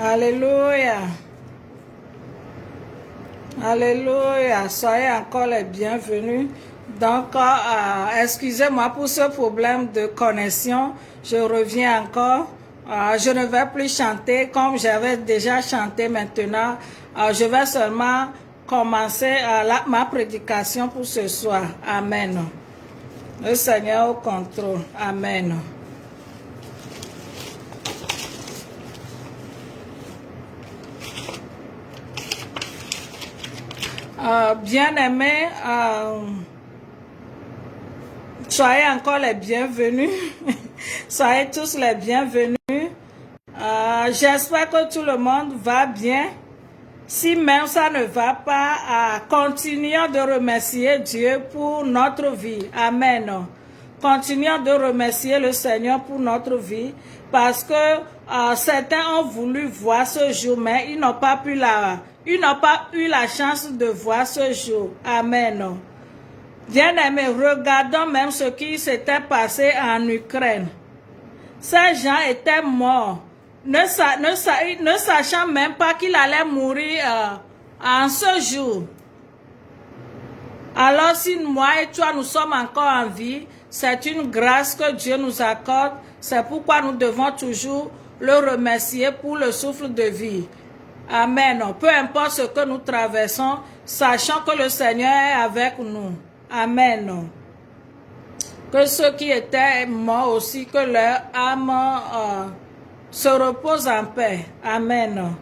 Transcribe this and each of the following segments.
Alléluia. Alléluia. Soyez encore les bienvenus. Donc, excusez-moi pour ce problème de connexion. Je reviens encore. Je ne vais plus chanter comme j'avais déjà chanté maintenant. Je vais seulement commencer ma prédication pour ce soir. Amen. Le Seigneur au contrôle. Amen. Bien-aimés, soyez encore les bienvenus. Soyez tous les bienvenus. J'espère que tout le monde va bien. Si même ça ne va pas, continuons de remercier Dieu pour notre vie. Amen. Continuons de remercier le Seigneur pour notre vie parce que certains ont voulu voir ce jour, mais ils n'ont pas eu la chance de voir ce jour. Amen. Bien-aimés, regardons même ce qui s'était passé en Ukraine. Ces gens étaient morts, ne sachant même pas qu'il allait mourir en ce jour. Alors si moi et toi nous sommes encore en vie, c'est une grâce que Dieu nous accorde. C'est pourquoi nous devons toujours le remercier pour le souffle de vie. Amen. Peu importe ce que nous traversons, sachant que le Seigneur est avec nous. Amen. Que ceux qui étaient morts aussi, que leur âme se repose en paix. Amen.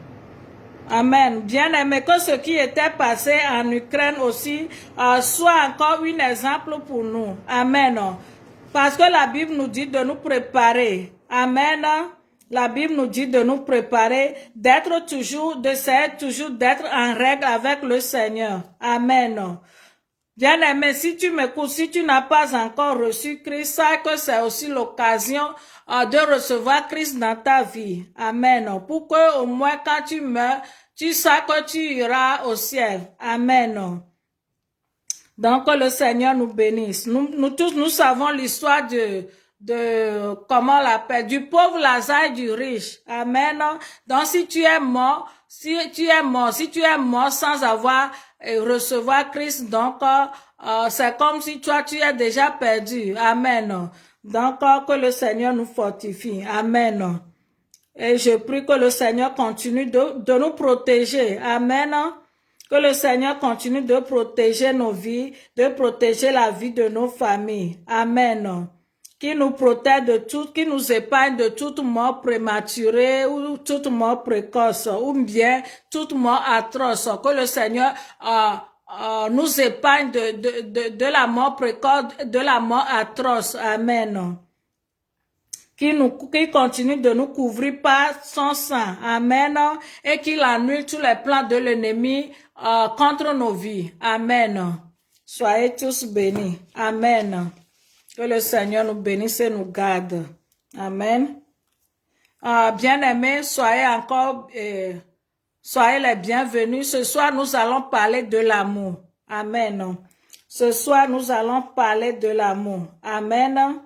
Amen. Bien-aimé, que ce qui était passé en Ukraine aussi soit encore un exemple pour nous. Amen. Parce que la Bible nous dit de nous préparer. Amen. La Bible nous dit de nous préparer, d'essayer toujours d'être en règle avec le Seigneur. Amen. Bien-aimé, si tu m'écoutes, si tu n'as pas encore reçu Christ, sache que c'est aussi l'occasion de recevoir Christ dans ta vie. Amen. Pour que au moins quand tu meurs, tu sais que tu iras au ciel. Amen. Donc que le Seigneur nous bénisse. Nous tous, nous savons l'histoire comment on l'appelle, du pauvre Lazare et du riche. Amen. Donc si tu es mort sans avoir recevoir Christ, donc c'est comme si toi tu es déjà perdu. Amen. Donc que le Seigneur nous fortifie. Amen. Et je prie que le Seigneur continue de nous protéger. Amen. Que le Seigneur continue de protéger nos vies, de protéger la vie de nos familles. Amen. Qui nous protège de tout, qui nous épargne de toute mort prématurée ou toute mort précoce ou bien toute mort atroce. Que le Seigneur nous épargne de la mort précoce, de la mort atroce. Amen. Qui continue de nous couvrir par son sang. Amen. Et qu'il annule tous les plans de l'ennemi contre nos vies. Amen. Soyez tous bénis. Amen. Que le Seigneur nous bénisse et nous garde. Amen. Bien-aimés, soyez les bienvenus. Ce soir, nous allons parler de l'amour. Amen. Ce soir, nous allons parler de l'amour. Amen.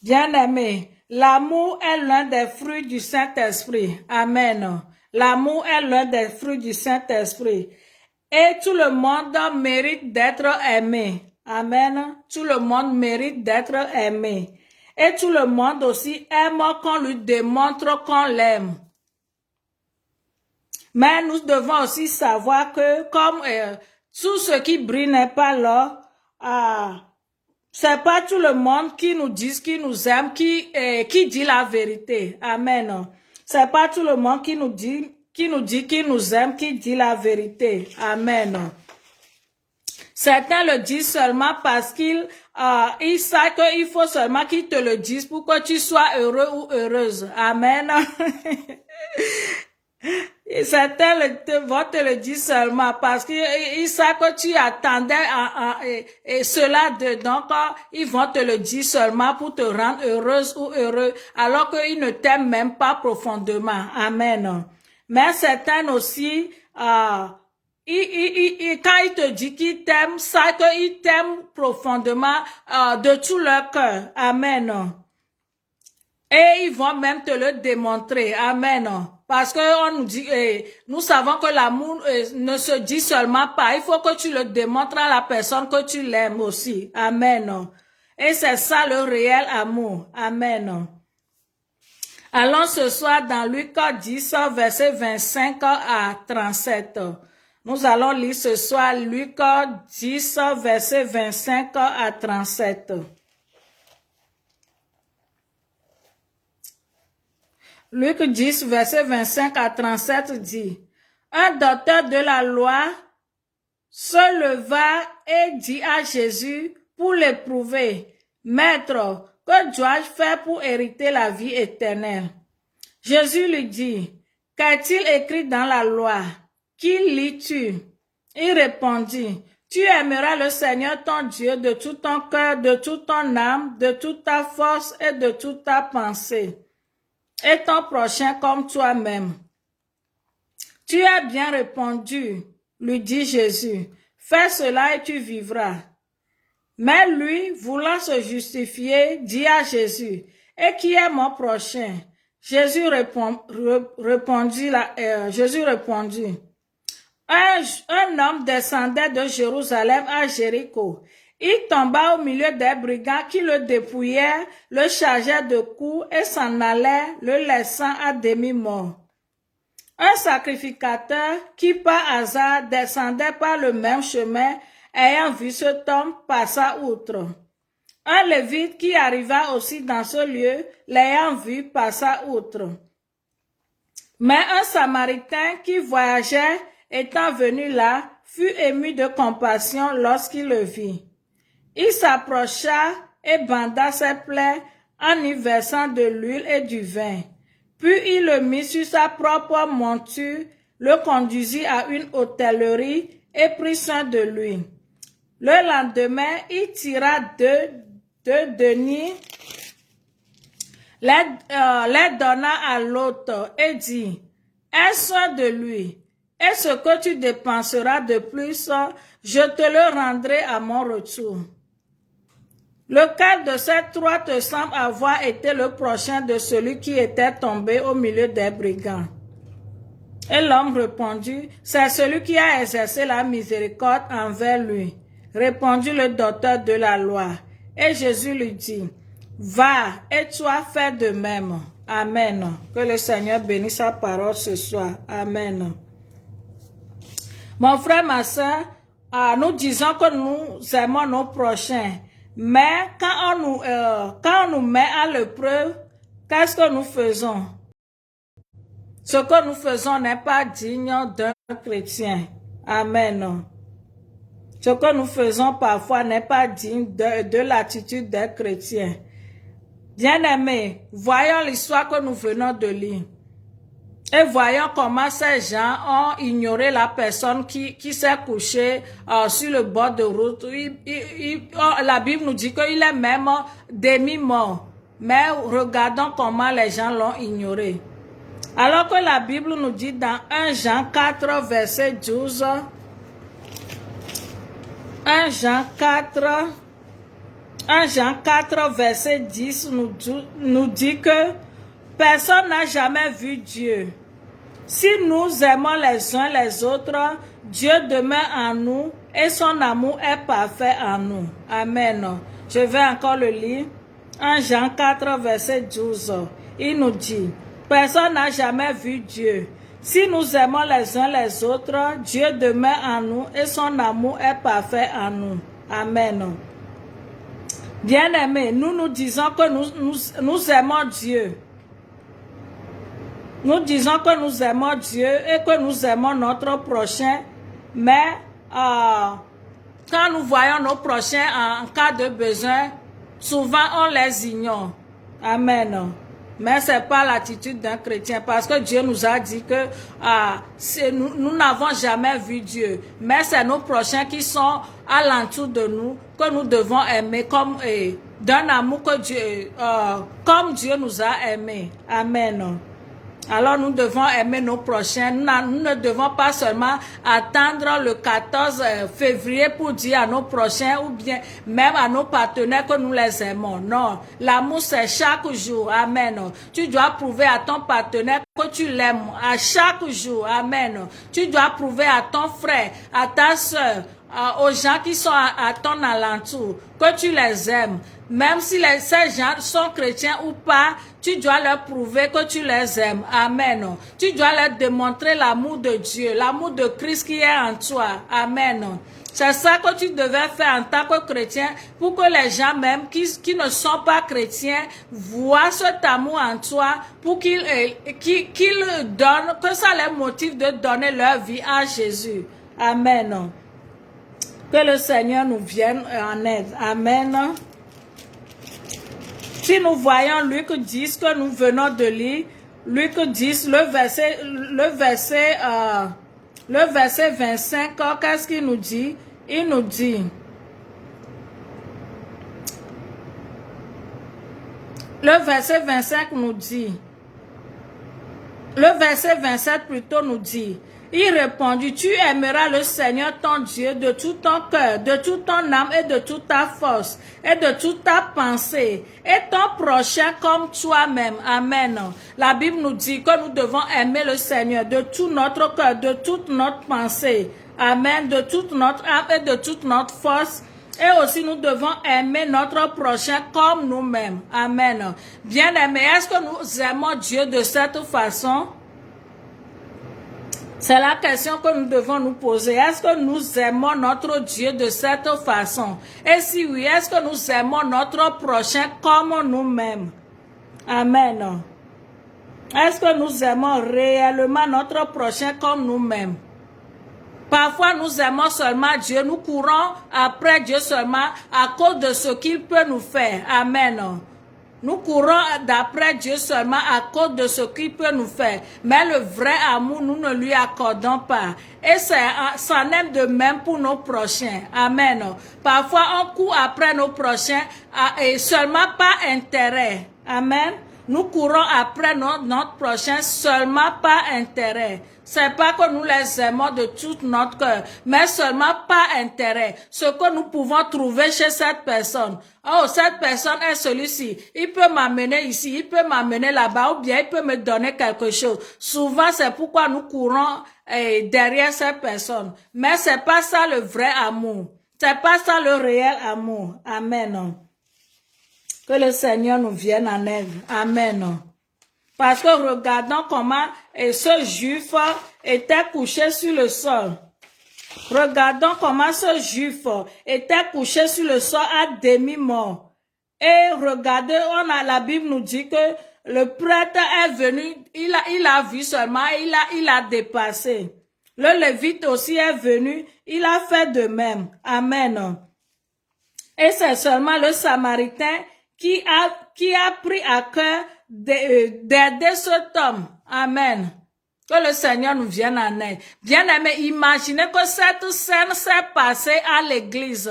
Bien-aimés, l'amour est l'un des fruits du Saint-Esprit. Amen. L'amour est l'un des fruits du Saint-Esprit. Et tout le monde mérite d'être aimé. Amen. Tout le monde mérite d'être aimé. Et tout le monde aussi aime qu'on lui démontre qu'on l'aime. Mais nous devons aussi savoir que comme tout ce qui brille n'est pas l'or, c'est pas tout le monde qui nous dit, qui nous aime, qui dit la vérité. Amen. C'est pas tout le monde qui nous dit, qui nous aime, qui dit la vérité. Amen. Certains le disent seulement parce qu'ils savent qu'il faut seulement qu'ils te le disent pour que tu sois heureux ou heureuse. Amen. Et certains vont te le dire seulement parce qu'ils savent que tu attendais et cela donc ils vont te le dire seulement pour te rendre heureuse ou heureux alors qu'ils ne t'aiment même pas profondément. Amen. Mais certains aussi quand il te dit qu'il t'aime, ça qu'il t'aime profondément de tout leur cœur. Amen. Et ils vont même te le démontrer. Amen. Parce que on nous dit, nous savons que l'amour ne se dit seulement pas. Il faut que tu le démontres à la personne que tu l'aimes aussi. Amen. Et c'est ça le réel amour. Amen. Allons ce soir dans Luc 10, verset 25 à 37. Nous allons lire ce soir Luc 10, verset 25 à 37. Luc 10, verset 25 à 37 dit, « Un docteur de la loi se leva et dit à Jésus pour l'éprouver, « Maître, que dois-je faire pour hériter la vie éternelle? » Jésus lui dit, « Qu'est-il écrit dans la loi? Qui lis-tu? » Il répondit, « Tu aimeras le Seigneur ton Dieu de tout ton cœur, de toute ton âme, de toute ta force et de toute ta pensée, et ton prochain comme toi-même. » « Tu as bien répondu, lui dit Jésus, « Fais cela et tu vivras. » Mais lui, voulant se justifier, dit à Jésus, « Et qui est mon prochain? » Jésus répondit, un homme descendait de Jérusalem à Jéricho. Il tomba au milieu des brigands qui le dépouillèrent, le chargeaient de coups et s'en allaient, le laissant à demi-mort. Un sacrificateur qui par hasard descendait par le même chemin, ayant vu cet homme, passa outre. Un lévite qui arriva aussi dans ce lieu, l'ayant vu, passa outre. Mais un samaritain qui voyageait, étant venu là, fut ému de compassion lorsqu'il le vit. Il s'approcha et banda ses plaies en y versant de l'huile et du vin. Puis il le mit sur sa propre monture, le conduisit à une hôtellerie et prit soin de lui. Le lendemain, il tira deux deniers, les donna à l'autre et dit, « Aie soin de lui, et ce que tu dépenseras de plus, je te le rendrai à mon retour. » Lequel de ces trois te semble avoir été le prochain de celui qui était tombé au milieu des brigands? Et l'homme répondit, c'est celui qui a exercé la miséricorde envers lui. Répondit le docteur de la loi. Et Jésus lui dit, va et toi fais de même. Amen. Que le Seigneur bénisse sa parole ce soir. Amen. Mon frère, ma soeur, nous disons que nous aimons nos prochains. Mais quand on nous met à l'épreuve, qu'est-ce que nous faisons? Ce que nous faisons n'est pas digne d'un chrétien. Amen. Ce que nous faisons parfois n'est pas digne de l'attitude d'un chrétien. Bien-aimés, voyons l'histoire que nous venons de lire. Et voyons comment ces gens ont ignoré la personne qui s'est couchée sur le bord de route. La Bible nous dit qu'il est même demi-mort. Mais regardons comment les gens l'ont ignoré. Alors que la Bible nous dit dans 1 Jean 4, verset 12, 1 Jean 4, verset 10 nous dit que personne n'a jamais vu Dieu. Si nous aimons les uns les autres, Dieu demeure en nous et son amour est parfait en nous. Amen. Je vais encore le lire. 1 Jean 4, verset 12. Il nous dit, personne n'a jamais vu Dieu. Si nous aimons les uns les autres, Dieu demeure en nous et son amour est parfait en nous. Amen. Bien-aimés, nous disons que nous aimons Dieu. Nous disons que nous aimons Dieu et que nous aimons notre prochain, mais quand nous voyons nos prochains en cas de besoin, souvent on les ignore. Amen. Mais ce n'est pas l'attitude d'un chrétien parce que Dieu nous a dit que nous n'avons jamais vu Dieu. Mais c'est nos prochains qui sont alentour de nous que nous devons aimer comme d'un amour que Dieu, comme Dieu nous a aimés. Amen. Alors nous devons aimer nos prochains. Nous ne devons pas seulement attendre le 14 février pour dire à nos prochains ou bien même à nos partenaires que nous les aimons. Non, l'amour c'est chaque jour. Amen. Tu dois prouver à ton partenaire que tu l'aimes à chaque jour. Amen. Tu dois prouver à ton frère, à ta soeur, aux gens qui sont à ton alentour, que tu les aimes. Même si ces gens sont chrétiens ou pas, tu dois leur prouver que tu les aimes. Amen. Tu dois leur démontrer l'amour de Dieu, l'amour de Christ qui est en toi. Amen. C'est ça que tu devais faire en tant que chrétien pour que les gens même qui ne sont pas chrétiens voient cet amour en toi pour qu'ils donnent, que ça les motive de donner leur vie à Jésus. Amen. Que le Seigneur nous vienne en aide. Amen. Si nous voyons Luc 10 que nous venons de lire, Luc 10, le verset 25, qu'est-ce qu'il nous dit? Il nous dit, le verset 25 nous dit, le verset 27 plutôt nous dit, il répondit, tu aimeras le Seigneur ton Dieu de tout ton cœur, de toute ton âme et de toute ta force et de toute ta pensée et ton prochain comme toi-même. Amen. La Bible nous dit que nous devons aimer le Seigneur de tout notre cœur, de toute notre pensée. Amen. De toute notre âme et de toute notre force. Et aussi nous devons aimer notre prochain comme nous-mêmes. Amen. Bien-aimés, est-ce que nous aimons Dieu de cette façon? C'est la question que nous devons nous poser. Est-ce que nous aimons notre Dieu de cette façon? Et si oui, est-ce que nous aimons notre prochain comme nous-mêmes? Amen. Est-ce que nous aimons réellement notre prochain comme nous-mêmes? Parfois, nous aimons seulement Dieu. Nous courons après Dieu seulement à cause de ce qu'il peut nous faire. Amen. Nous courons d'après Dieu seulement à cause de ce qu'il peut nous faire. Mais le vrai amour, nous ne lui accordons pas. Et ça n'aime de même pour nos prochains. Amen. Parfois, on court après nos prochains et seulement par intérêt. Amen. Nous courons après notre prochain seulement par intérêt. C'est pas que nous les aimons de tout notre cœur, mais seulement par intérêt. Ce que nous pouvons trouver chez cette personne. Oh, cette personne est celui-ci. Il peut m'amener ici, il peut m'amener là-bas, ou bien il peut me donner quelque chose. Souvent, c'est pourquoi nous courons derrière cette personne. Mais c'est pas ça le vrai amour. C'est pas ça le réel amour. Amen. Que le Seigneur nous vienne en aide. Amen. Parce que regardons comment ce juif était couché sur le sol. Regardons comment ce juif était couché sur le sol à demi-mort. Et regardez, la Bible nous dit que le prêtre est venu, il a vu seulement, il a dépassé. Le Lévite aussi est venu, il a fait de même. Amen. Et c'est seulement le Samaritain qui a pris à cœur d'aider cet homme. Amen. Que le Seigneur nous vienne en aide. Bien-aimés, imaginez que cette scène s'est passée à l'église.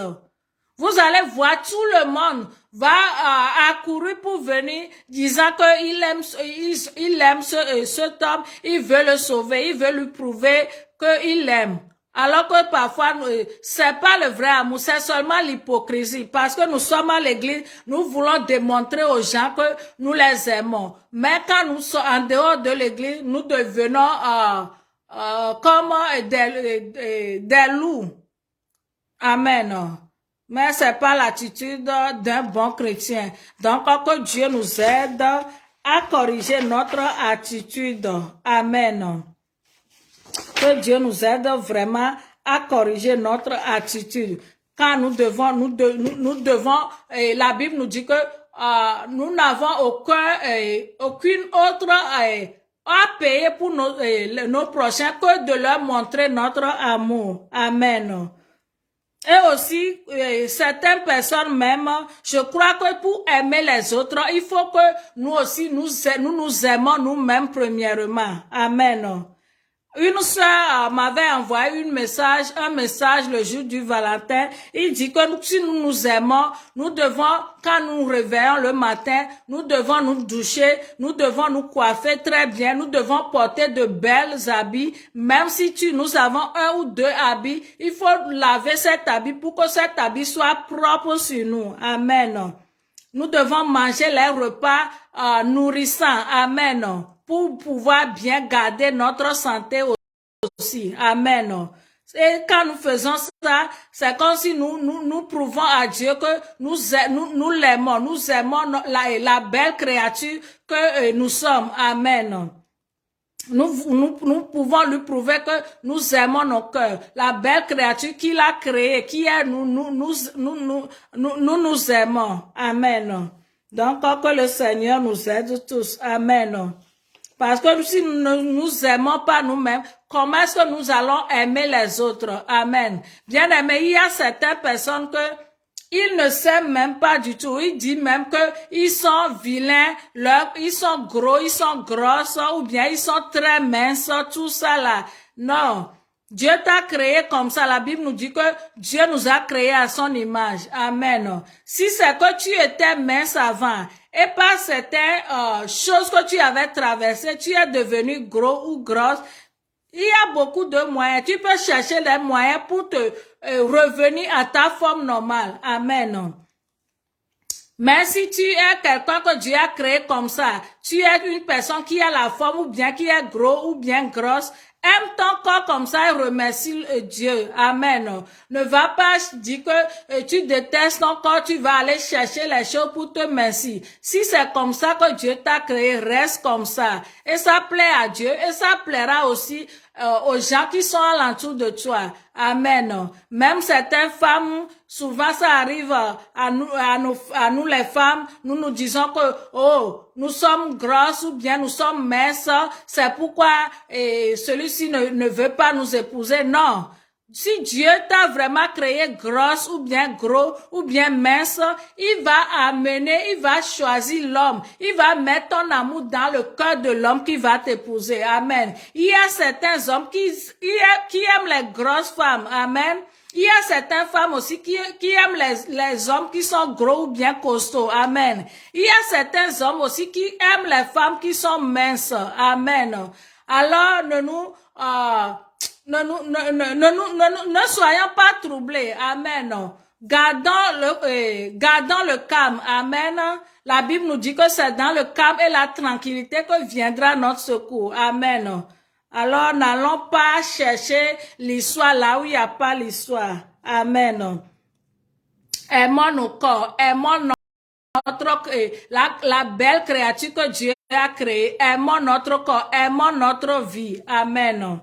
Vous allez voir, tout le monde va accourir pour venir, disant qu'il aime cet homme, il veut le sauver, il veut lui prouver qu'il l'aime. Alors que parfois, c'est pas le vrai amour, c'est seulement l'hypocrisie. Parce que nous sommes à l'église, nous voulons démontrer aux gens que nous les aimons. Mais quand nous sommes en dehors de l'église, nous devenons comme des loups. Amen. Mais c'est pas l'attitude d'un bon chrétien. Donc, que Dieu nous aide à corriger notre attitude. Amen. Que Dieu nous aide vraiment à corriger notre attitude. Quand nous devons, la Bible nous dit que nous n'avons aucune autre à payer pour nos prochains que de leur montrer notre amour. Amen. Et aussi, certaines personnes même, je crois que pour aimer les autres, il faut que nous aussi, nous aimons nous-mêmes premièrement. Amen. Une soeur m'avait envoyé un message le jour du Valentin. Il dit que si nous nous aimons, nous devons, quand nous nous réveillons le matin, nous devons nous doucher, nous devons nous coiffer très bien, nous devons porter de belles habits. Même si nous avons un ou deux habits, il faut laver cet habit pour que cet habit soit propre sur nous. Amen. Nous devons manger les repas nourrissants. Amen. Pour pouvoir bien garder notre santé aussi. Amen. Et quand nous faisons ça, c'est comme si nous prouvons à Dieu que nous l'aimons, nous aimons la belle créature que nous sommes. Amen. Nous pouvons lui prouver que nous aimons nos cœurs. La belle créature qu'il a créée, qui est nous aimons. Amen. Donc, que le Seigneur nous aide tous. Amen. Parce que si nous ne nous aimons pas nous-mêmes, comment est-ce que nous allons aimer les autres? Amen. Bien aimé, il y a certaines personnes que ils ne s'aiment même pas du tout. Il dit même que ils sont vilains, ils sont gros, ils sont grosses, ou bien ils sont très minces, tout ça là. Non. Dieu t'a créé comme ça. La Bible nous dit que Dieu nous a créé à son image. Amen. Si c'est que tu étais mince avant et par certaines choses que tu avais traversées, tu es devenu gros ou grosse, il y a beaucoup de moyens. Tu peux chercher les moyens pour te revenir à ta forme normale. Amen. Mais si tu es quelqu'un que Dieu a créé comme ça, tu es une personne qui a la forme ou bien qui est gros ou bien grosse, aime ton corps comme ça et remercie Dieu. Amen. Ne va pas dire que tu détestes ton corps, tu vas aller chercher les choses pour te remercier. Si c'est comme ça que Dieu t'a créé, reste comme ça. Et ça plaît à Dieu et ça plaira aussi aux gens qui sont alentour de toi. Amen. Même certaines femmes, souvent ça arrive à nous les femmes, nous disons que, oh, nous sommes grosses ou bien nous sommes minces, c'est pourquoi celui-ci ne veut pas nous épouser. Non. Si Dieu t'a vraiment créé grosse ou bien gros ou bien mince, il va choisir l'homme. Il va mettre ton amour dans le cœur de l'homme qui va t'épouser. Amen. Il y a certains hommes qui aiment les grosses femmes. Amen. Il y a certaines femmes aussi qui aiment les hommes qui sont gros ou bien costauds. Amen. Il y a certains hommes aussi qui aiment les femmes qui sont minces. Amen. Alors, ne soyons pas troublés. Amen. Gardons le calme. Amen. La Bible nous dit que c'est dans le calme et la tranquillité que viendra notre secours. Amen. Alors, n'allons pas chercher l'histoire là où il n'y a pas l'histoire. Amen. Aimons nos corps, aimons la belle créature que Dieu a créée. Aimons notre corps, aimons notre vie. Amen.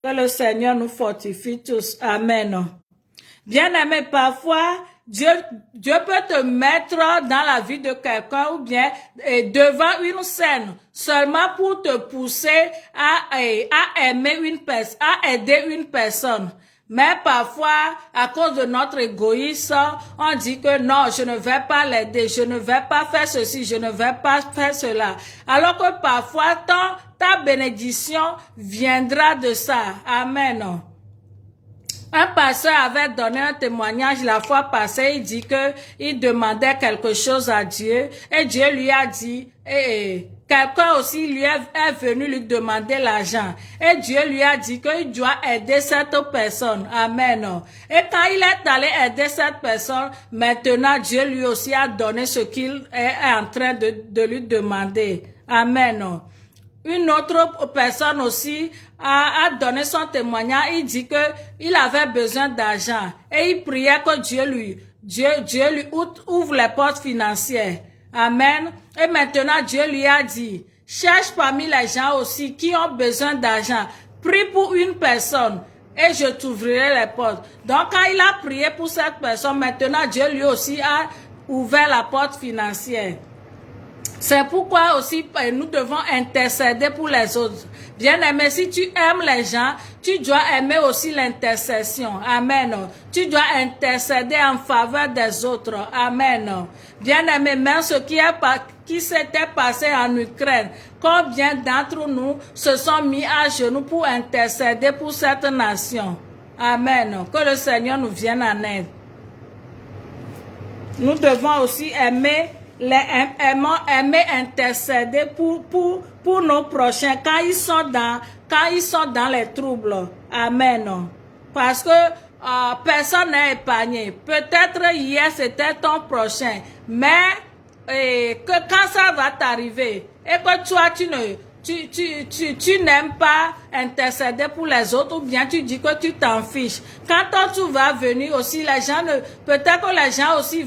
Que le Seigneur nous fortifie tous. Amen. Bien-aimé, parfois, Dieu peut te mettre dans la vie de quelqu'un ou bien devant une scène seulement pour te pousser à aimer une personne, à aider une personne. Mais parfois, à cause de notre égoïsme, on dit que non, je ne vais pas l'aider, je ne vais pas faire ceci, je ne vais pas faire cela. Alors que parfois, ta bénédiction viendra de ça. Amen. Un pasteur avait donné un témoignage la fois passée, il dit que il demandait quelque chose à Dieu et Dieu lui a dit, quelqu'un aussi lui est venu lui demander l'argent et Dieu lui a dit qu'il doit aider cette personne. Amen. Et quand il est allé aider cette personne, maintenant Dieu lui aussi a donné ce qu'il est en train de lui demander. Amen. Une autre personne aussi a donné son témoignage. Il dit que il avait besoin d'argent et il priait que Dieu lui ouvre les portes financières. Amen. Et maintenant Dieu lui a dit, cherche parmi les gens aussi qui ont besoin d'argent. Prie pour une personne et je t'ouvrirai les portes. Donc quand il a prié pour cette personne, maintenant Dieu lui aussi a ouvert la porte financière. C'est pourquoi aussi nous devons intercéder pour les autres. Bien-aimé, si tu aimes les gens, tu dois aimer aussi l'intercession. Amen. Tu dois intercéder en faveur des autres. Amen. Bien-aimé, même ce qui est qui s'était passé en Ukraine. Combien d'entre nous se sont mis à genoux pour intercéder pour cette nation? Amen. Que le Seigneur nous vienne en aide. Nous devons aussi aimer intercéder pour nos prochains quand ils sont dans les troubles. Amen. Parce que personne n'est épargné. Peut-être hier c'était ton prochain, mais que quand ça va t'arriver et que toi tu n'aimes pas intercéder pour les autres, ou bien tu dis que tu t'en fiches. Quand ton tour va venir aussi, peut-être que les gens aussi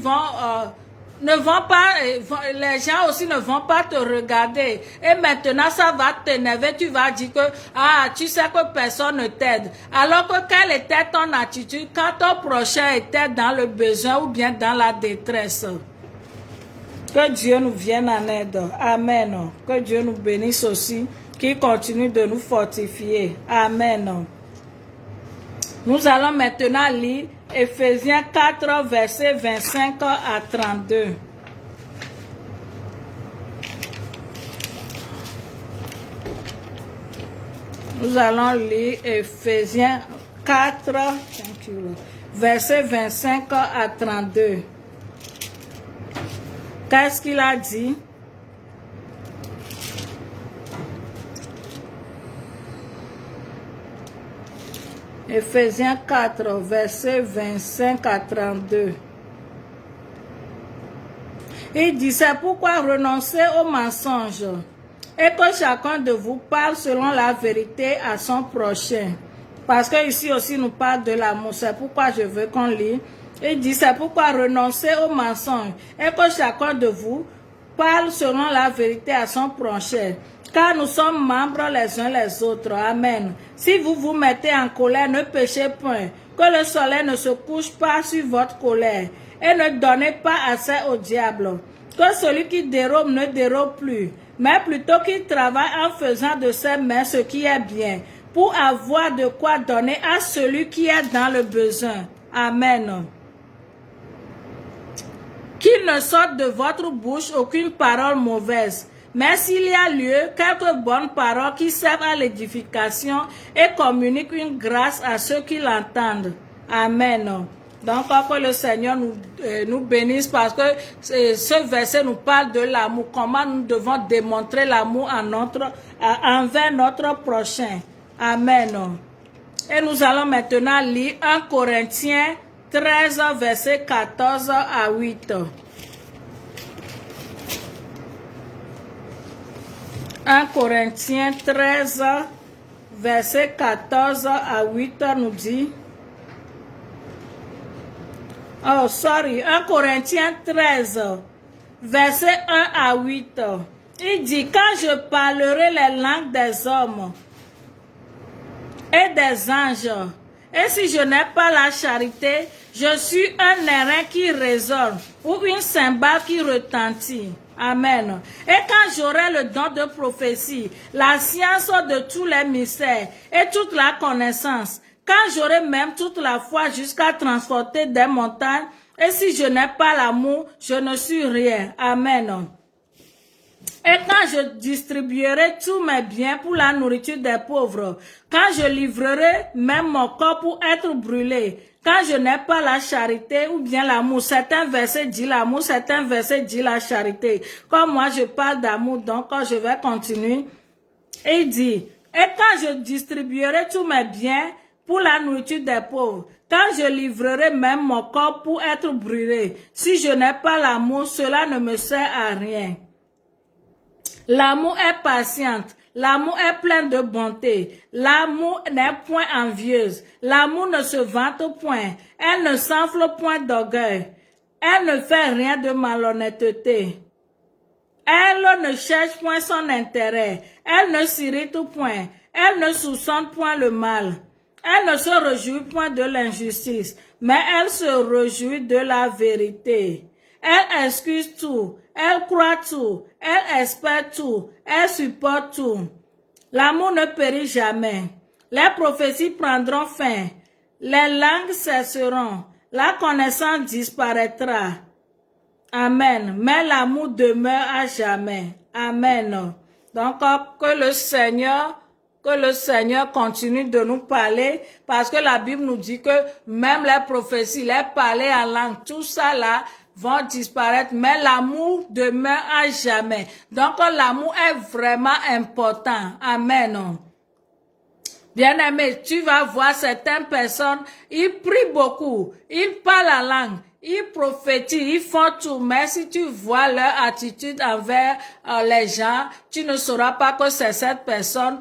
les gens aussi ne vont pas te regarder. Et maintenant, ça va t'énerver. Tu vas dire que, tu sais que personne ne t'aide. Alors que quelle était ton attitude quand ton prochain était dans le besoin ou bien dans la détresse? Que Dieu nous vienne en aide. Amen. Que Dieu nous bénisse aussi, qu'il continue de nous fortifier. Amen. Nous allons maintenant lire Ephésiens 4, versets 25 à 32. Nous allons lire Ephésiens 4, versets 25 à 32. Qu'est-ce qu'il a dit? Ephésiens 4, versets 25 à 32. Il dit, c'est pourquoi renoncez au mensonge et que chacun de vous parle selon la vérité à son prochain. Parce que ici aussi nous parle de l'amour, c'est pourquoi je veux qu'on lit. Il dit, c'est pourquoi renoncez au mensonge et que chacun de vous parle selon la vérité à son prochain. Car nous sommes membres les uns les autres. Amen. Si vous vous mettez en colère, ne péchez point. Que le soleil ne se couche pas sur votre colère. Et ne donnez pas accès au diable. Que celui qui dérobe ne dérobe plus. Mais plutôt qu'il travaille en faisant de ses mains ce qui est bien. Pour avoir de quoi donner à celui qui est dans le besoin. Amen. Qu'il ne sorte de votre bouche aucune parole mauvaise. Mais s'il y a lieu, quelques bonnes paroles qui servent à l'édification et communiquent une grâce à ceux qui l'entendent. Amen. Donc, que le Seigneur nous bénisse parce que ce verset nous parle de l'amour. Comment nous devons démontrer l'amour envers notre prochain. Amen. Et nous allons maintenant lire 1 Corinthiens 13, verset 14 à 8. 1 Corinthiens 13, verset 14 à 8 nous dit. 1 Corinthiens 13, verset 1 à 8. Il dit, quand je parlerai les langues des hommes et des anges, et si je n'ai pas la charité, je suis un airain qui résonne ou une cymbale qui retentit. Amen. Et quand j'aurai le don de prophétie, la science de tous les mystères et toute la connaissance, quand j'aurai même toute la foi jusqu'à transporter des montagnes, et si je n'ai pas l'amour, je ne suis rien. Amen. Et quand je distribuerai tous mes biens pour la nourriture des pauvres, quand je livrerai même mon corps pour être brûlé, quand je n'ai pas la charité ou bien l'amour, certains versets disent l'amour, certains versets disent la charité. Comme moi je parle d'amour, donc je vais continuer. Et il dit, et quand je distribuerai tous mes biens pour la nourriture des pauvres, quand je livrerai même mon corps pour être brûlé, si je n'ai pas l'amour, cela ne me sert à rien. L'amour est patiente, l'amour est plein de bonté, l'amour n'est point envieuse, l'amour ne se vante point, elle ne s'enfle point d'orgueil, elle ne fait rien de malhonnêteté, elle ne cherche point son intérêt, elle ne s'irrite point, elle ne soupçonne point le mal, elle ne se réjouit point de l'injustice, mais elle se réjouit de la vérité. Elle excuse tout, elle croit tout, elle espère tout, elle supporte tout. L'amour ne périt jamais. Les prophéties prendront fin, les langues cesseront, la connaissance disparaîtra. Amen. Mais l'amour demeure à jamais. Amen. Donc, que le Seigneur continue de nous parler, parce que la Bible nous dit que même les prophéties, les parler en langue, tout ça là, vont disparaître, mais l'amour demeure à jamais. Donc, l'amour est vraiment important. Amen. Bien-aimé, tu vas voir certaines personnes, ils prient beaucoup, ils parlent la langue, ils prophétisent, ils font tout, mais si tu vois leur attitude envers les gens, tu ne sauras pas que c'est cette personne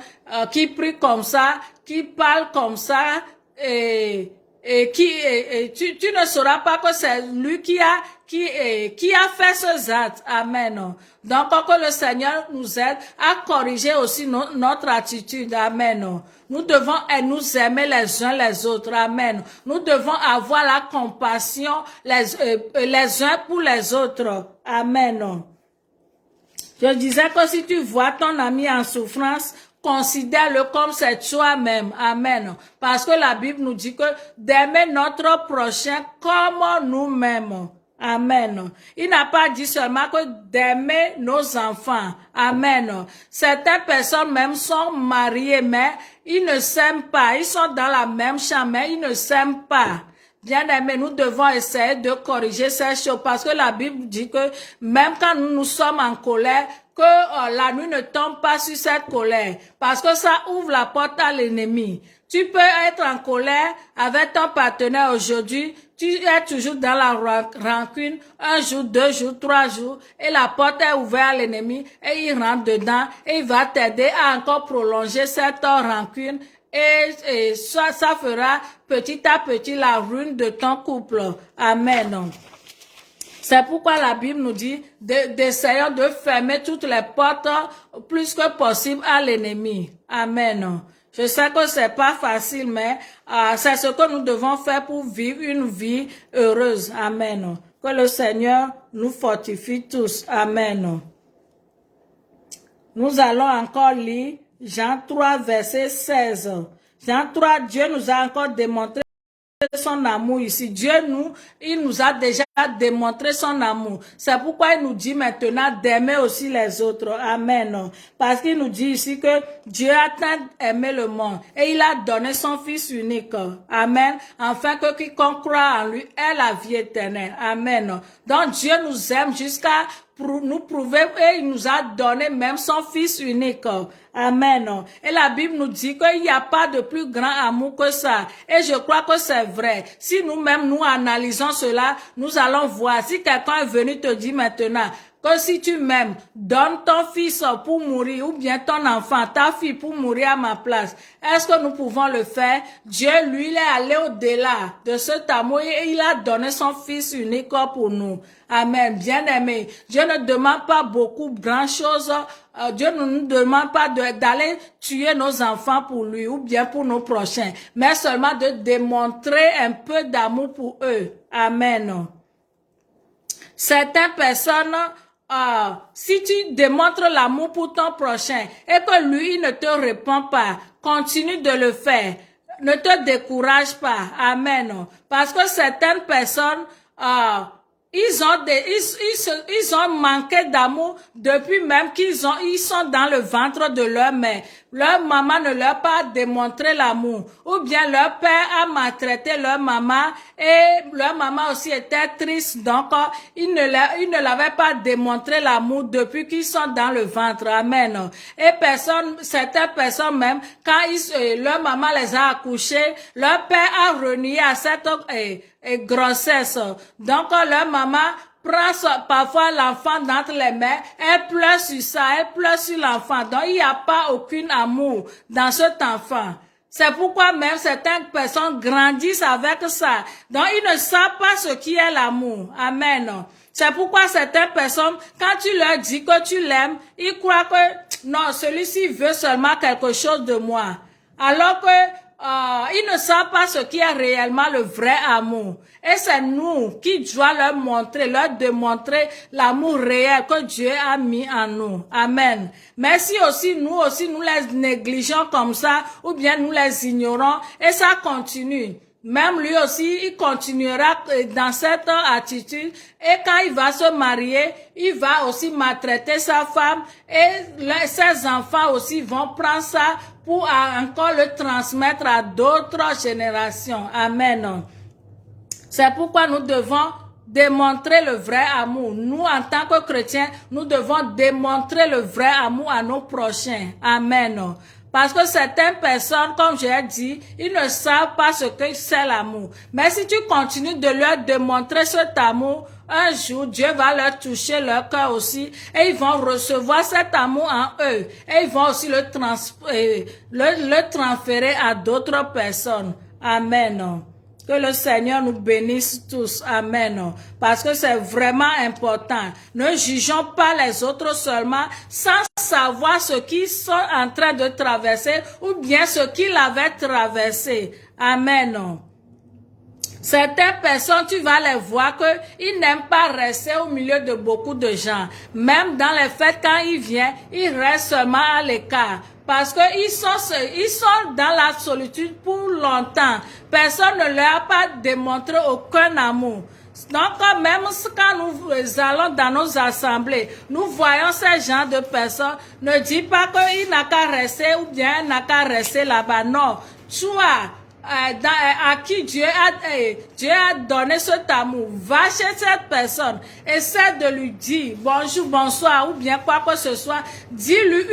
qui prie comme ça, qui parle comme ça, tu ne sauras pas que c'est lui qui a fait ce acte. Amen. Donc, que le Seigneur nous aide à corriger aussi notre attitude. Amen. Nous devons nous aimer les uns les autres. Amen. Nous devons avoir la compassion les uns pour les autres. Amen. Je disais que si tu vois ton ami en souffrance, considère-le comme c'est toi-même. Amen. Parce que la Bible nous dit que d'aimer notre prochain comme nous-mêmes. Amen. Il n'a pas dit seulement que d'aimer nos enfants. Amen. Certaines personnes même sont mariées, mais ils ne s'aiment pas. Ils sont dans la même chambre, mais ils ne s'aiment pas. Bien-aimés, nous devons essayer de corriger ces choses parce que la Bible dit que même quand nous sommes en colère, que la nuit ne tombe pas sur cette colère parce que ça ouvre la porte à l'ennemi. Tu peux être en colère avec ton partenaire aujourd'hui, tu es toujours dans la rancune, un jour, 2 jours, 3 jours, et la porte est ouverte à l'ennemi et il rentre dedans et il va t'aider à encore prolonger cette rancune. Et ça fera petit à petit la ruine de ton couple. Amen. C'est pourquoi la Bible nous dit d'essayer de fermer toutes les portes plus que possible à l'ennemi. Amen. Je sais que c'est pas facile, mais c'est ce que nous devons faire pour vivre une vie heureuse. Amen. Que le Seigneur nous fortifie tous. Amen. Nous allons encore lire Jean 3, verset 16. Jean 3, Dieu nous a encore démontré son amour ici. Il nous a déjà démontré son amour. C'est pourquoi il nous dit maintenant d'aimer aussi les autres. Amen. Parce qu'il nous dit ici que Dieu a tant aimé le monde et il a donné son Fils unique. Amen. Afin que quiconque croit en lui ait la vie éternelle. Amen. Donc Dieu nous aime jusqu'à nous prouver et il nous a donné même son Fils unique. Amen. Et la Bible nous dit qu'il n'y a pas de plus grand amour que ça. Et je crois que c'est vrai. Si nous-mêmes nous analysons cela, nous allons voir. Si quelqu'un est venu te dire maintenant que si tu m'aimes, donne ton fils pour mourir ou bien ton enfant, ta fille pour mourir à ma place. Est-ce que nous pouvons le faire? Dieu, lui, il est allé au-delà de cet amour et il a donné son Fils unique pour nous. Amen. Bien-aimé, Dieu ne demande pas beaucoup, grand-chose. Dieu ne nous demande pas d'aller tuer nos enfants pour lui ou bien pour nos prochains, mais seulement de démontrer un peu d'amour pour eux. Amen. Certaines personnes, si tu démontres l'amour pour ton prochain et que lui, il ne te répond pas, continue de le faire. Ne te décourage pas. Amen. Parce que certaines personnes, ils ont manqué d'amour depuis même ils sont dans le ventre de leur mère. Leur maman ne leur a pas démontré l'amour. Ou bien leur père a maltraité leur maman et leur maman aussi était triste. Donc, il ne l'avait pas démontré l'amour depuis qu'ils sont dans le ventre. Amen. Et certaines personnes même, quand leur maman les a accouchés, leur père a renié à cette grossesse. Donc, leur maman prend parfois l'enfant d'entre les mains, elle pleure sur ça, elle pleure sur l'enfant. Donc, il n'y a pas aucun amour dans cet enfant. C'est pourquoi même certaines personnes grandissent avec ça. Donc, ils ne savent pas ce qui est l'amour. Amen. C'est pourquoi certaines personnes, quand tu leur dis que tu l'aimes, ils croient que non, celui-ci veut seulement quelque chose de moi. Alors que ils ne savent pas ce qui est réellement le vrai amour. Et c'est nous qui devons leur démontrer l'amour réel que Dieu a mis en nous. Amen. Mais si aussi nous les négligeons comme ça, ou bien nous les ignorons, et ça continue. même lui aussi, il continuera dans cette attitude. Et quand il va se marier, il va aussi maltraiter sa femme. Et ses enfants aussi vont prendre ça pour encore le transmettre à d'autres générations. Amen. C'est pourquoi nous devons démontrer le vrai amour. Nous, en tant que chrétiens, nous devons démontrer le vrai amour à nos prochains. Amen. Parce que certaines personnes, comme j'ai dit, ils ne savent pas ce que c'est l'amour. Mais si tu continues de leur démontrer cet amour, un jour, Dieu va leur toucher leur cœur aussi et ils vont recevoir cet amour en eux. Et ils vont aussi le transférer à d'autres personnes. Amen. Que le Seigneur nous bénisse tous. Amen. Parce que c'est vraiment important. Ne jugeons pas les autres seulement sans savoir ce qu'ils sont en train de traverser ou bien ce qu'ils avaient traversé. Amen. Certaines personnes, tu vas les voir qu'ils n'aiment pas rester au milieu de beaucoup de gens. Même dans les fêtes, quand ils viennent, ils restent seulement à l'écart. Parce qu'ils sont dans la solitude pour longtemps. Personne ne leur a pas démontré aucun amour. Donc, même quand nous allons dans nos assemblées, nous voyons ces gens de personnes, ne dis pas qu'il n'a qu'à rester ou bien il n'a qu'à rester là-bas. Non, toi, à qui Dieu a donné cet amour, va chez cette personne, essaie de lui dire bonjour, bonsoir ou bien quoi que ce soit, dis-lui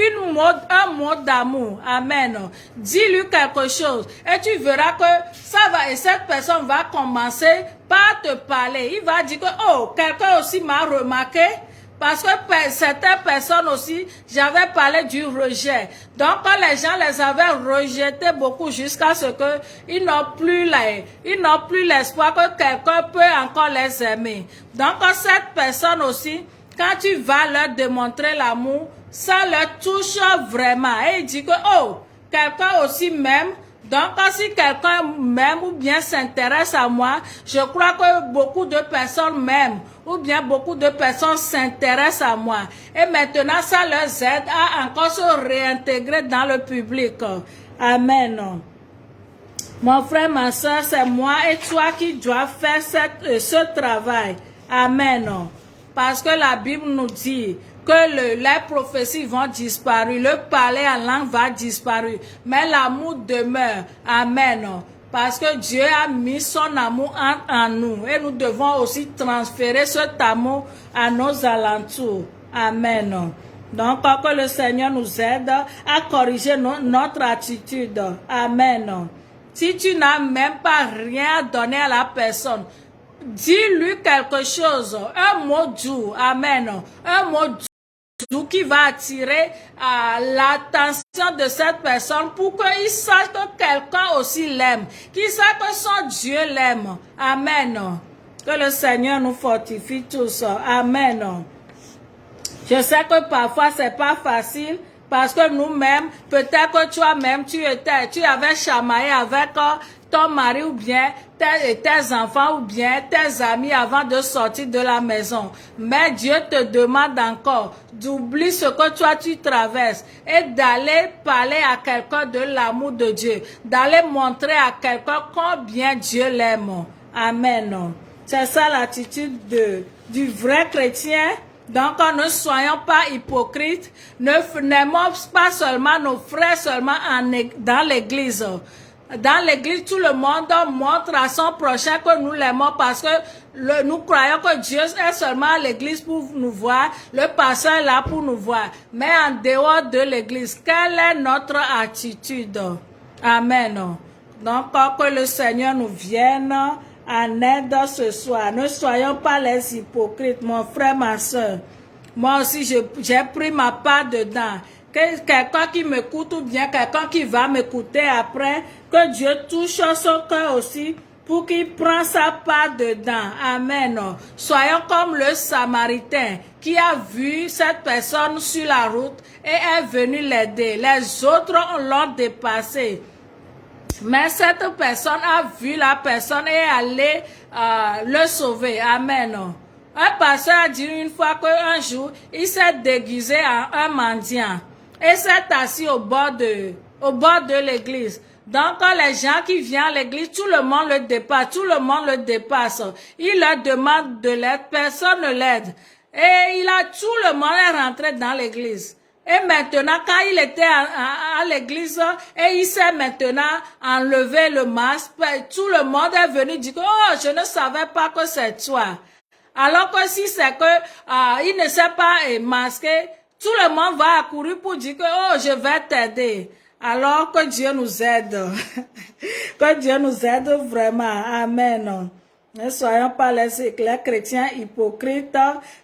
un mot d'amour, amen, dis-lui quelque chose et tu verras que ça va, et cette personne va commencer par te parler, il va dire que oh, quelqu'un aussi m'a remarqué. Parce que certaines personnes aussi, j'avais parlé du rejet. Donc, quand les gens les avaient rejetés beaucoup jusqu'à ce que ils n'ont plus l'espoir que quelqu'un peut encore les aimer. Donc, cette personne aussi, quand tu vas leur démontrer l'amour, ça leur touche vraiment. Et il dit que, oh, quelqu'un aussi m'aime. Donc, si quelqu'un m'aime ou bien s'intéresse à moi, je crois que beaucoup de personnes m'aiment ou bien beaucoup de personnes s'intéressent à moi. Et maintenant, ça leur aide à encore se réintégrer dans le public. Amen. Mon frère, ma soeur, c'est moi et toi qui dois faire ce travail. Amen. Parce que la Bible nous dit que les prophéties vont disparaître, le parler en langue va disparaître, mais l'amour demeure. Amen. Parce que Dieu a mis son amour en nous et nous devons aussi transférer cet amour à nos alentours. Amen. Donc, que le Seigneur nous aide à corriger notre attitude. Amen. Si tu n'as même pas rien à donner à la personne, dis-lui quelque chose, un mot doux. Amen. Un mot doux qui va attirer l'attention de cette personne pour qu'il sache que quelqu'un aussi l'aime, qu'il sache que son Dieu l'aime. Amen. Que le Seigneur nous fortifie tous. Amen. Je sais que parfois c'est pas facile parce que nous-mêmes, peut-être que toi-même tu avais chamaillé avec ton mari ou bien tes enfants ou bien tes amis avant de sortir de la maison. Mais Dieu te demande encore d'oublier ce que toi tu traverses et d'aller parler à quelqu'un de l'amour de Dieu, d'aller montrer à quelqu'un combien Dieu l'aime. Amen. C'est ça l'attitude du vrai chrétien. Donc, ne soyons pas hypocrites, n'aimons pas seulement nos frères seulement dans l'église. Dans l'église, tout le monde montre à son prochain que nous l'aimons parce que nous croyons que Dieu est seulement à l'église pour nous voir, le pasteur est là pour nous voir. Mais en dehors de l'église, quelle est notre attitude? Amen. Donc, que le Seigneur nous vienne en aide ce soir. Ne soyons pas les hypocrites, mon frère, ma soeur. Moi aussi, j'ai pris ma part dedans. Quelqu'un qui m'écoute ou bien quelqu'un qui va m'écouter après, que Dieu touche son cœur aussi pour qu'il prenne sa part dedans. Amen. Soyons comme le Samaritain qui a vu cette personne sur la route et est venu l'aider. Les autres l'ont dépassé. Mais cette personne a vu la personne et est allée le sauver. Amen. Un pasteur a dit une fois qu'un jour, il s'est déguisé en un mendiant et s'est assis au bord de l'église. Donc, quand les gens qui viennent à l'église, tout le monde le dépasse, tout le monde le dépasse. Il leur demande de l'aide, personne ne l'aide. Et tout le monde est rentré dans l'église. Et maintenant, quand il était à l'église, et il s'est maintenant enlevé le masque, tout le monde est venu dire, oh, je ne savais pas que c'est toi. Alors que si c'est que il ne s'est pas masqué, tout le monde va accourir pour dire que, oh, je vais t'aider. Alors que Dieu nous aide. Que Dieu nous aide vraiment. Amen. Ne soyons pas les chrétiens hypocrites,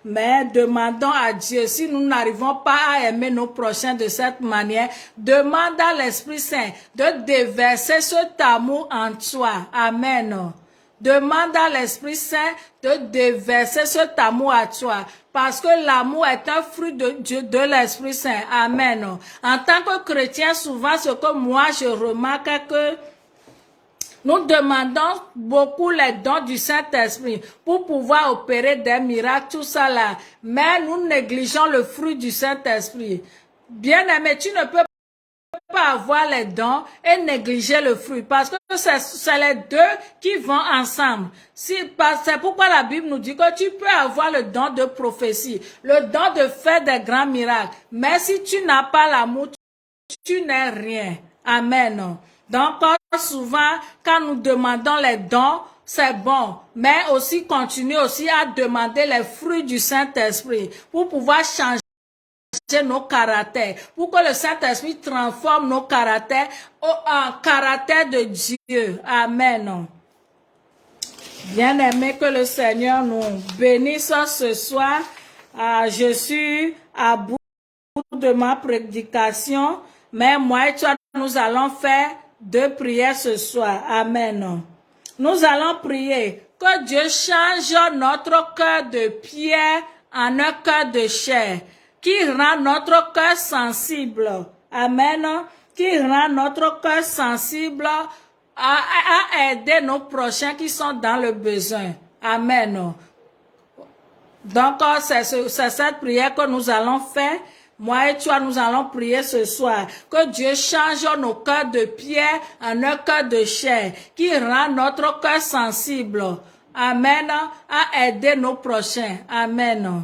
mais demandons à Dieu, si nous n'arrivons pas à aimer nos prochains de cette manière, demande à l'Esprit Saint de déverser cet amour en toi. Amen. Demande à l'Esprit Saint de déverser cet amour à toi. Parce que l'amour est un fruit de l'Esprit Saint. Amen. En tant que chrétien, souvent, ce que moi je remarque est que nous demandons beaucoup les dons du Saint-Esprit pour pouvoir opérer des miracles, tout ça là. Mais nous négligeons le fruit du Saint-Esprit. Bien-aimé, tu ne peux pas avoir les dons et négliger le fruit parce que c'est les deux qui vont ensemble. C'est pourquoi la Bible nous dit que tu peux avoir le don de prophétie, le don de faire des grands miracles. Mais si tu n'as pas l'amour, tu n'es rien. Amen. Donc, souvent, quand nous demandons les dons, c'est bon, mais aussi continue aussi à demander les fruits du Saint-Esprit pour pouvoir changer nos caractères, pour que le Saint-Esprit transforme nos caractères en caractère de Dieu. Amen. Bien-aimé, que le Seigneur nous bénisse ce soir. Je suis à bout de ma prédication, mais moi et toi, nous allons faire 2 prières ce soir. Amen. Nous allons prier que Dieu change notre cœur de pierre en un cœur de chair, qui rend notre cœur sensible. Amen. Qui rend notre cœur sensible à aider nos prochains qui sont dans le besoin. Amen. Donc, c'est cette prière que nous allons faire. Moi et toi, nous allons prier ce soir. Que Dieu change nos cœurs de pierre en un cœur de chair, qui rend notre cœur sensible. Amen. À aider nos prochains. Amen.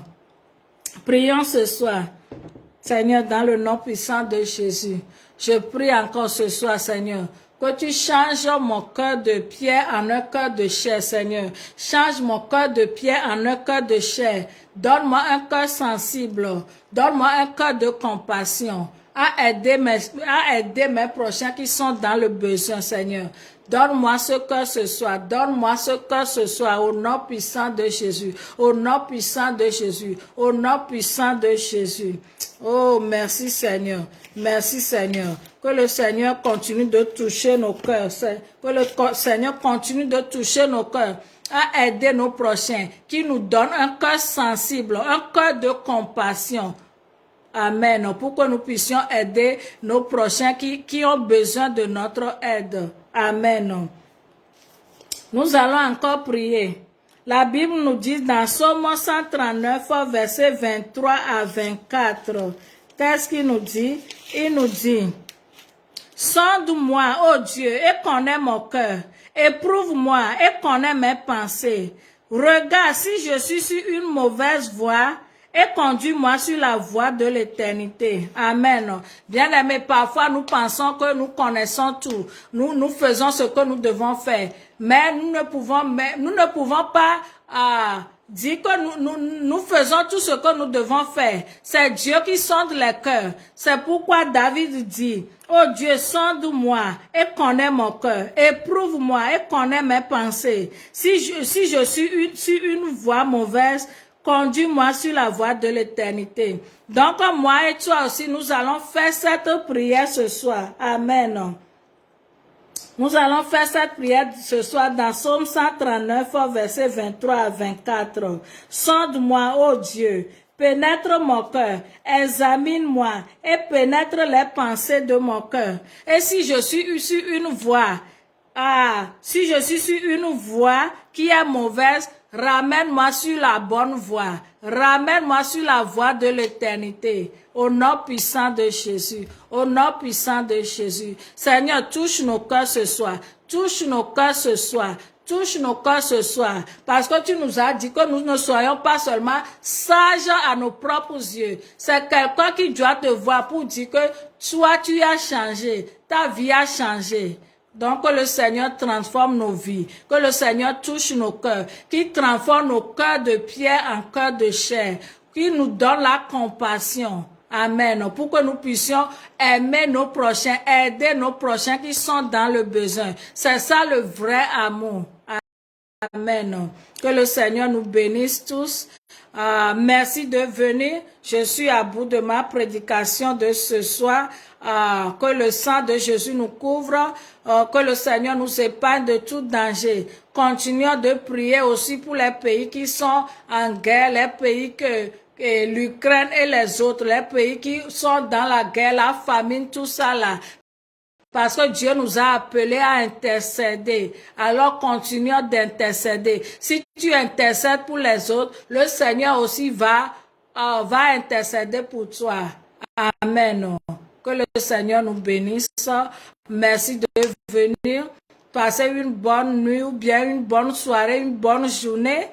Prions ce soir. Seigneur, dans le nom puissant de Jésus, je prie encore ce soir, Seigneur, que tu changes mon cœur de pierre en un cœur de chair, Seigneur. Change mon cœur de pierre en un cœur de chair. Donne-moi un cœur sensible. Donne-moi un cœur de compassion à aider mes prochains qui sont dans le besoin, Seigneur. Donne-moi ce cœur ce soir. Donne-moi ce cœur ce soir au nom puissant de Jésus. Au nom puissant de Jésus. Au nom puissant de Jésus. Oh, merci Seigneur. Merci Seigneur. Que le Seigneur continue de toucher nos cœurs. Que le Seigneur continue de toucher nos cœurs à aider nos prochains, qui nous donne un cœur sensible, un cœur de compassion. Amen. Pour que nous puissions aider nos prochains qui ont besoin de notre aide. Amen. Nous allons encore prier. La Bible nous dit dans Psaume 139, verset 23 à 24. Qu'est-ce qu'il nous dit? Il nous dit, sonde-moi, ô Dieu, et connais mon cœur. Éprouve-moi et connais mes pensées. Regarde si je suis sur une mauvaise voie et conduis-moi sur la voie de l'éternité. Amen. Bien-aimés, parfois nous pensons que nous connaissons tout. Nous faisons ce que nous devons faire. Mais nous ne pouvons pas dire que nous faisons tout ce que nous devons faire. C'est Dieu qui sonde les cœurs. C'est pourquoi David dit, oh Dieu, sonde-moi et connais mon cœur. Éprouve-moi et connais mes pensées. Si je suis sur une voie mauvaise, conduis-moi sur la voie de l'éternité. Donc, moi et toi aussi, nous allons faire cette prière ce soir. Amen. Nous allons faire cette prière ce soir dans Psaume 139, verset 23 à 24. Sonde-moi, ô Dieu, pénètre mon cœur, examine-moi et pénètre les pensées de mon cœur. Et si je suis sur une voie, si je suis sur une voie qui est mauvaise, Ramène-moi sur la bonne voie. Ramène-moi sur la voie de l'éternité. Au nom puissant de Jésus. Au nom puissant de Jésus. Seigneur, touche nos cœurs ce soir. Touche nos cœurs ce soir. Touche nos cœurs ce soir. Parce que tu nous as dit que nous ne soyons pas seulement sages à nos propres yeux. C'est quelqu'un qui doit te voir pour dire que toi, tu as changé. Ta vie a changé. Donc, que le Seigneur transforme nos vies, que le Seigneur touche nos cœurs, qu'il transforme nos cœurs de pierre en cœurs de chair, qu'il nous donne la compassion. Amen. Pour que nous puissions aimer nos prochains, aider nos prochains qui sont dans le besoin. C'est ça le vrai amour. Amen. Que le Seigneur nous bénisse tous. Merci de venir. Je suis à bout de ma prédication de ce soir. Que le sang de Jésus nous couvre. Que le Seigneur nous épargne de tout danger. Continuons de prier aussi pour les pays qui sont en guerre, les pays que l'Ukraine et les autres, les pays qui sont dans la guerre, la famine, tout ça là. Parce que Dieu nous a appelés à intercéder. Alors continuons d'intercéder. Si tu intercèdes pour les autres, le Seigneur aussi va intercéder pour toi. Amen. Que le Seigneur nous bénisse. Merci de venir. Passez une bonne nuit ou bien une bonne soirée, une bonne journée.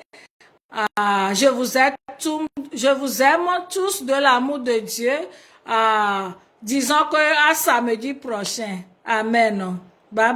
Je vous aime tous de l'amour de Dieu. Disons que à samedi prochain. Amen. Bye.